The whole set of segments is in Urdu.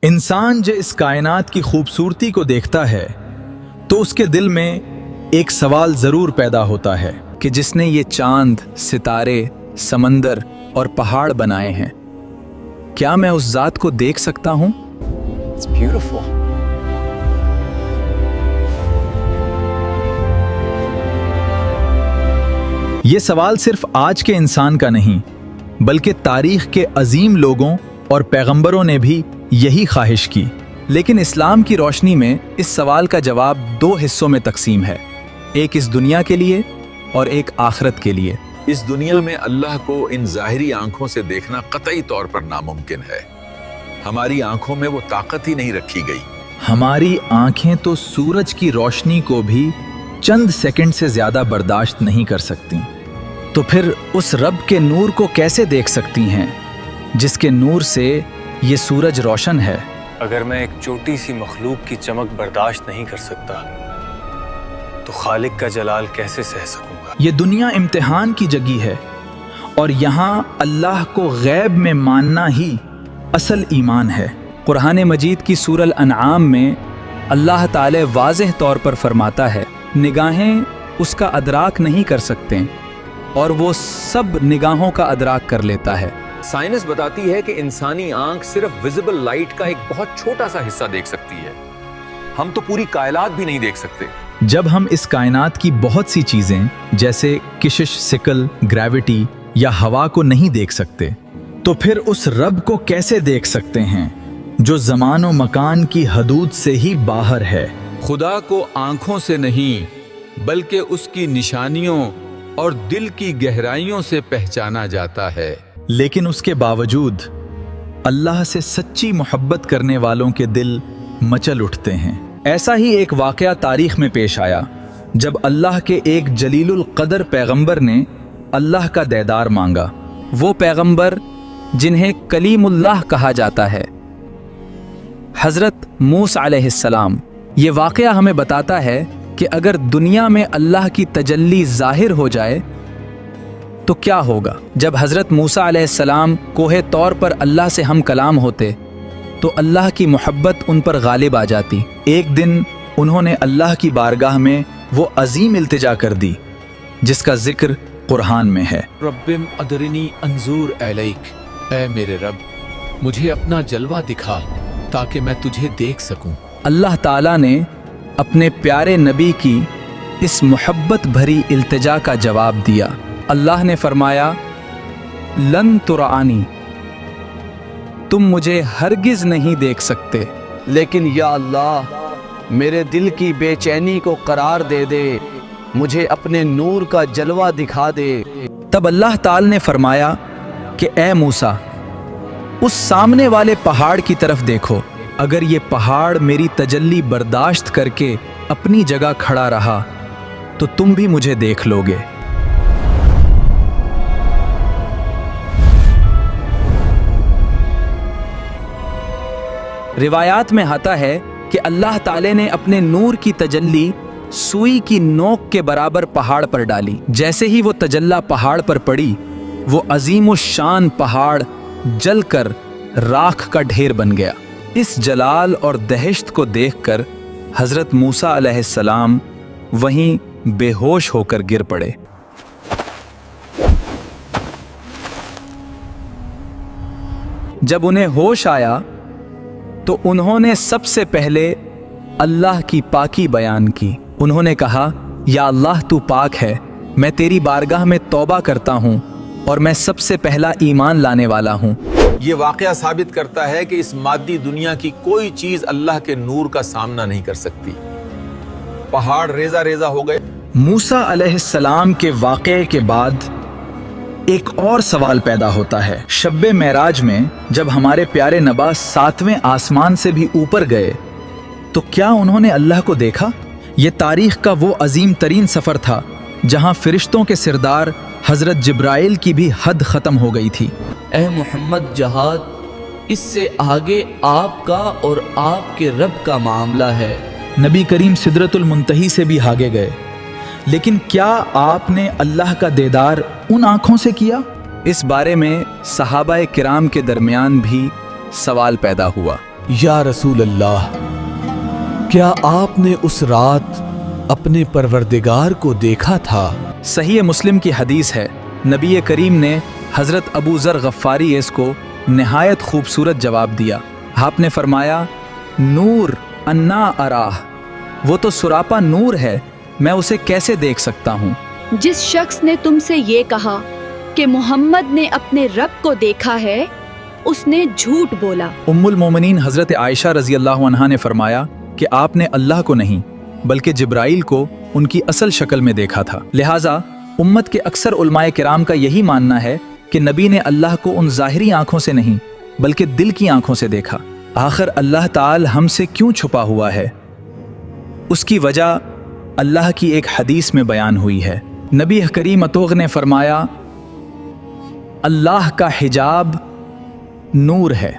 انسان جو اس کائنات کی خوبصورتی کو دیکھتا ہے تو اس کے دل میں ایک سوال ضرور پیدا ہوتا ہے کہ جس نے یہ چاند، ستارے، سمندر اور پہاڑ بنائے ہیں، کیا میں اس ذات کو دیکھ سکتا ہوں؟ It's beautiful. یہ سوال صرف آج کے انسان کا نہیں بلکہ تاریخ کے عظیم لوگوں اور پیغمبروں نے بھی یہی خواہش کی، لیکن اسلام کی روشنی میں اس سوال کا جواب دو حصوں میں تقسیم ہے، ایک اس دنیا کے لیے اور ایک آخرت کے لیے۔ اس دنیا میں اللہ کو ان ظاہری آنکھوں سے دیکھنا قطعی طور پر ناممکن ہے۔ ہماری آنکھوں میں وہ طاقت ہی نہیں رکھی گئی۔ ہماری آنکھیں تو سورج کی روشنی کو بھی چند سیکنڈ سے زیادہ برداشت نہیں کر سکتی، تو پھر اس رب کے نور کو کیسے دیکھ سکتی ہیں جس کے نور سے یہ سورج روشن ہے؟ اگر میں ایک چھوٹی سی مخلوق کی چمک برداشت نہیں کر سکتا تو خالق کا جلال کیسے سہ سکوں گا؟ یہ دنیا امتحان کی جگہ ہے اور یہاں اللہ کو غیب میں ماننا ہی اصل ایمان ہے۔ قرآن مجید کی سورہ الانعام میں اللہ تعالی واضح طور پر فرماتا ہے، نگاہیں اس کا ادراک نہیں کر سکتے اور وہ سب نگاہوں کا ادراک کر لیتا ہے۔ سائنس بتاتی ہے کہ انسانی آنکھ صرف ویزیبل لائٹ کا ایک بہت چھوٹا سا حصہ دیکھ سکتی ہے۔ ہم تو پوری کائنات بھی نہیں دیکھ سکتے۔ جب ہم اس کائنات کی بہت سی چیزیں جیسے کشش، سکل، گریوٹی یا ہوا کو نہیں دیکھ سکتے تو پھر اس رب کو کیسے دیکھ سکتے ہیں جو زمان و مکان کی حدود سے ہی باہر ہے؟ خدا کو آنکھوں سے نہیں بلکہ اس کی نشانیوں اور دل کی گہرائیوں سے پہچانا جاتا ہے۔ لیکن اس کے باوجود اللہ سے سچی محبت کرنے والوں کے دل مچل اٹھتے ہیں۔ ایسا ہی ایک واقعہ تاریخ میں پیش آیا جب اللہ کے ایک جلیل القدر پیغمبر نے اللہ کا دیدار مانگا۔ وہ پیغمبر جنہیں کلیم اللہ کہا جاتا ہے، حضرت موسیٰ علیہ السلام۔ یہ واقعہ ہمیں بتاتا ہے کہ اگر دنیا میں اللہ کی تجلی ظاہر ہو جائے تو کیا ہوگا۔ جب حضرت موسیٰ علیہ السلام کوہ طور پر اللہ سے ہم کلام ہوتے تو اللہ کی محبت ان پر غالب آ جاتی۔ ایک دن انہوں نے اللہ کی بارگاہ میں وہ عظیم التجا کر دی جس کا ذکر قرآن میں ہے۔ ربم ادرنی انظور الیک، اے میرے رب مجھے اپنا جلوہ دکھا تاکہ میں تجھے دیکھ سکوں۔ اللہ تعالیٰ نے اپنے پیارے نبی کی اس محبت بھری التجا کا جواب دیا۔ اللہ نے فرمایا، لن ترانی، تم مجھے ہرگز نہیں دیکھ سکتے، لیکن یا اللہ میرے دل کی بے چینی کو قرار دے دے، مجھے اپنے نور کا جلوہ دکھا دے۔ تب اللہ تعالی نے فرمایا کہ اے موسیٰ، اس سامنے والے پہاڑ کی طرف دیکھو، اگر یہ پہاڑ میری تجلی برداشت کر کے اپنی جگہ کھڑا رہا تو تم بھی مجھے دیکھ لو گے۔ روایات میں آتا ہے کہ اللہ تعالی نے اپنے نور کی تجلی سوئی کی نوک کے برابر پہاڑ پر ڈالی۔ جیسے ہی وہ تجلی پہاڑ پر پڑی، وہ عظیم الشان پہاڑ جل کر راکھ کا ڈھیر بن گیا۔ اس جلال اور دہشت کو دیکھ کر حضرت موسیٰ علیہ السلام وہیں بے ہوش ہو کر گر پڑے۔ جب انہیں ہوش آیا تو انہوں نے سب سے پہلے اللہ کی پاکی بیان کی۔ انہوں نے کہا، یا اللہ تو پاک ہے، میں تیری بارگاہ میں توبہ کرتا ہوں اور میں سب سے پہلا ایمان لانے والا ہوں۔ یہ واقعہ ثابت کرتا ہے کہ اس مادی دنیا کی کوئی چیز اللہ کے نور کا سامنا نہیں کر سکتی۔ پہاڑ ریزہ ریزہ ہو گئے۔ موسیٰ علیہ السلام کے واقعے کے بعد ایک اور سوال پیدا ہوتا ہے۔ شب معراج میں جب ہمارے پیارے نبی 7ویں آسمان سے بھی اوپر گئے تو کیا انہوں نے اللہ کو دیکھا؟ یہ تاریخ کا وہ عظیم ترین سفر تھا جہاں فرشتوں کے سردار حضرت جبرائیل کی بھی حد ختم ہو گئی تھی۔ اے محمد، جہاد اس سے آگے آپ کا اور آپ کے رب کا معاملہ ہے۔ نبی کریم سدرۃ المنتہی سے بھی آگے گئے، لیکن کیا آپ نے اللہ کا دیدار ان آنکھوں سے کیا؟ اس بارے میں صحابہ کرام کے درمیان بھی سوال پیدا ہوا۔ یا رسول اللہ، کیا آپ نے اس رات اپنے پروردگار کو دیکھا تھا؟ صحیح مسلم کی حدیث ہے، نبی کریم نے حضرت ابو ذر غفاری اس کو نہایت خوبصورت جواب دیا۔ آپ نے فرمایا، نور انا اراہ، وہ تو سراپا نور ہے، میں اسے کیسے دیکھ سکتا ہوں؟ جس شخص نے تم سے یہ کہا کہ محمد نے اپنے رب کو دیکھا ہے، اس نے جھوٹ بولا۔ ام المومنین حضرت عائشہ رضی اللہ عنہا نے فرمایا کہ آپ نے اللہ کو نہیں بلکہ جبرائیل کو ان کی اصل شکل میں دیکھا تھا۔ لہٰذا امت کے اکثر علماء کرام کا یہی ماننا ہے کہ نبی نے اللہ کو ان ظاہری آنکھوں سے نہیں بلکہ دل کی آنکھوں سے دیکھا۔ آخر اللہ تعالی ہم سے کیوں چھپا ہوا ہے؟ اس کی وجہ اللہ کی ایک حدیث میں بیان ہوئی ہے۔ نبی کریم اتوغ نے فرمایا، اللہ کا حجاب نور ہے۔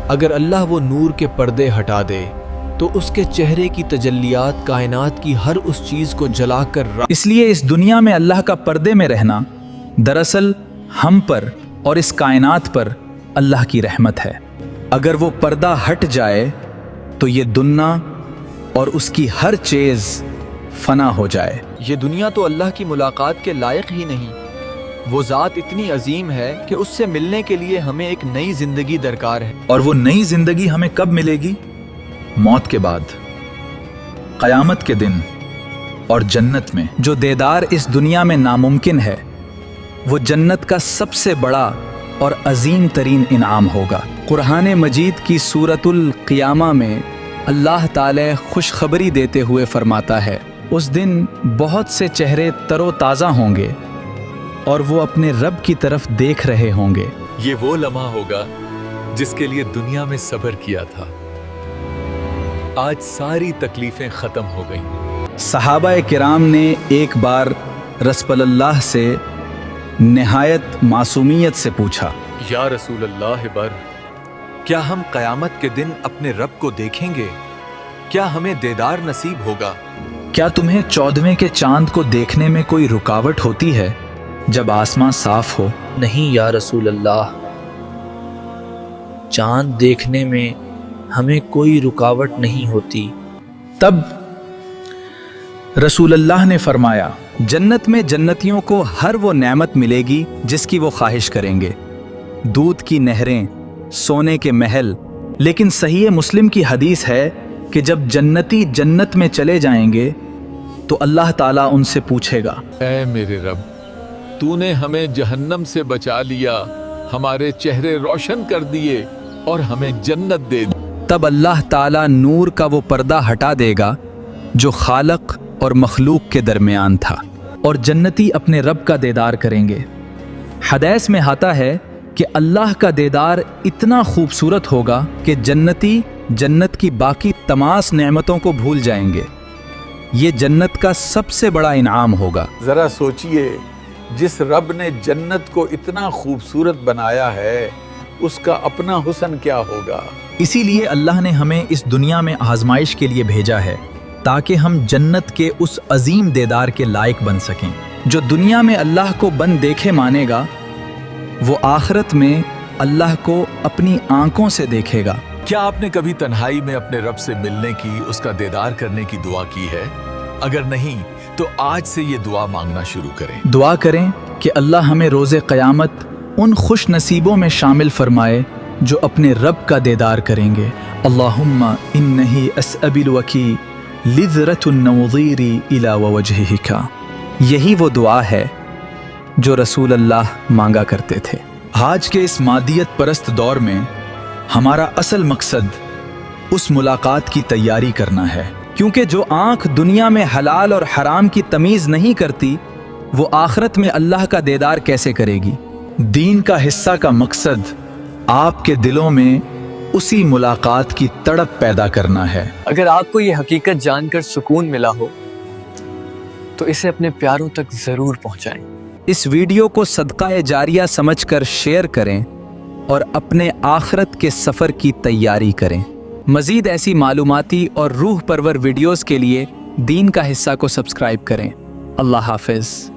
اگر اللہ وہ نور کے پردے ہٹا دے تو اس کے چہرے کی تجلیات کائنات کی ہر اس چیز کو جلا کر اس لیے اس دنیا میں اللہ کا پردے میں رہنا دراصل ہم پر اور اس کائنات پر اللہ کی رحمت ہے۔ اگر وہ پردہ ہٹ جائے تو یہ دنیا اور اس کی ہر چیز فنا ہو جائے۔ یہ دنیا تو اللہ کی ملاقات کے لائق ہی نہیں۔ وہ ذات اتنی عظیم ہے کہ اس سے ملنے کے لیے ہمیں ایک نئی زندگی درکار ہے۔ اور وہ نئی زندگی ہمیں کب ملے گی؟ موت کے بعد، قیامت کے دن اور جنت میں۔ جو دیدار اس دنیا میں ناممکن ہے، وہ جنت کا سب سے بڑا اور عظیم ترین انعام ہوگا۔ قرآن مجید کی سورۃ القیامہ میں اللہ تعالی خوشخبری دیتے ہوئے فرماتا ہے، اس دن بہت سے چہرے تر و تازہ ہوں گے اور وہ اپنے رب کی طرف دیکھ رہے ہوں گے۔ یہ وہ لمحہ ہوگا جس کے لیے دنیا میں صبر کیا تھا، آج ساری تکلیفیں ختم ہو گئیں۔ صحابہ کرام نے ایک بار رسول اللہ سے نہایت معصومیت سے پوچھا، یا رسول اللہ بر، کیا ہم قیامت کے دن اپنے رب کو دیکھیں گے؟ کیا ہمیں دیدار نصیب ہوگا؟ کیا تمہیں 14ویں کے چاند کو دیکھنے میں کوئی رکاوٹ ہوتی ہے جب آسمان صاف ہو؟ نہیں یا رسول اللہ، چاند دیکھنے میں ہمیں کوئی رکاوٹ نہیں ہوتی۔ تب رسول اللہ نے فرمایا، جنت میں جنتیوں کو ہر وہ نعمت ملے گی جس کی وہ خواہش کریں گے، دودھ کی نہریں، سونے کے محل۔ لیکن صحیح مسلم کی حدیث ہے کہ جب جنتی جنت میں چلے جائیں گے تو اللہ تعالیٰ ان سے پوچھے گا، اے میرے رب، تو نے ہمیں جہنم سے بچا لیا، ہمارے چہرے روشن کر دیے اور ہمیں جنت دے دی۔ تب اللہ تعالیٰ نور کا وہ پردہ ہٹا دے گا جو خالق اور مخلوق کے درمیان تھا، اور جنتی اپنے رب کا دیدار کریں گے۔ حدیث میں آتا ہے کہ اللہ کا دیدار اتنا خوبصورت ہوگا کہ جنتی جنت کی باقی تمام نعمتوں کو بھول جائیں گے۔ یہ جنت کا سب سے بڑا انعام ہوگا۔ ذرا سوچئے، جس رب نے جنت کو اتنا خوبصورت بنایا ہے، اس کا اپنا حسن کیا ہوگا؟ اسی لیے اللہ نے ہمیں اس دنیا میں آزمائش کے لیے بھیجا ہے تاکہ ہم جنت کے اس عظیم دیدار کے لائق بن سکیں۔ جو دنیا میں اللہ کو بن دیکھے مانے گا، وہ آخرت میں اللہ کو اپنی آنکھوں سے دیکھے گا۔ کیا آپ نے کبھی تنہائی میں اپنے رب سے ملنے کی، اس کا دیدار کرنے کی دعا کی ہے؟ اگر نہیں تو آج سے یہ دعا مانگنا شروع کریں۔ دعا کریں کہ اللہ ہمیں روز قیامت ان خوش نصیبوں میں شامل فرمائے جو اپنے رب کا دیدار کریں گے۔ اللہم انہی اسأب الوکی لذرۃ النظیر الی وجہک۔ یہی وہ دعا ہے جو رسول اللہ مانگا کرتے تھے۔ آج کے اس مادیت پرست دور میں ہمارا اصل مقصد اس ملاقات کی تیاری کرنا ہے، کیونکہ جو آنکھ دنیا میں حلال اور حرام کی تمیز نہیں کرتی، وہ آخرت میں اللہ کا دیدار کیسے کرے گی؟ دین کا حصہ کا مقصد آپ کے دلوں میں اسی ملاقات کی تڑپ پیدا کرنا ہے۔ اگر آپ کو یہ حقیقت جان کر سکون ملا ہو تو اسے اپنے پیاروں تک ضرور پہنچائیں۔ اس ویڈیو کو صدقہ جاریہ سمجھ کر شیئر کریں اور اپنے آخرت کے سفر کی تیاری کریں۔ مزید ایسی معلوماتی اور روح پرور ویڈیوز کے لیے دین کا حصہ کو سبسکرائب کریں۔ اللہ حافظ۔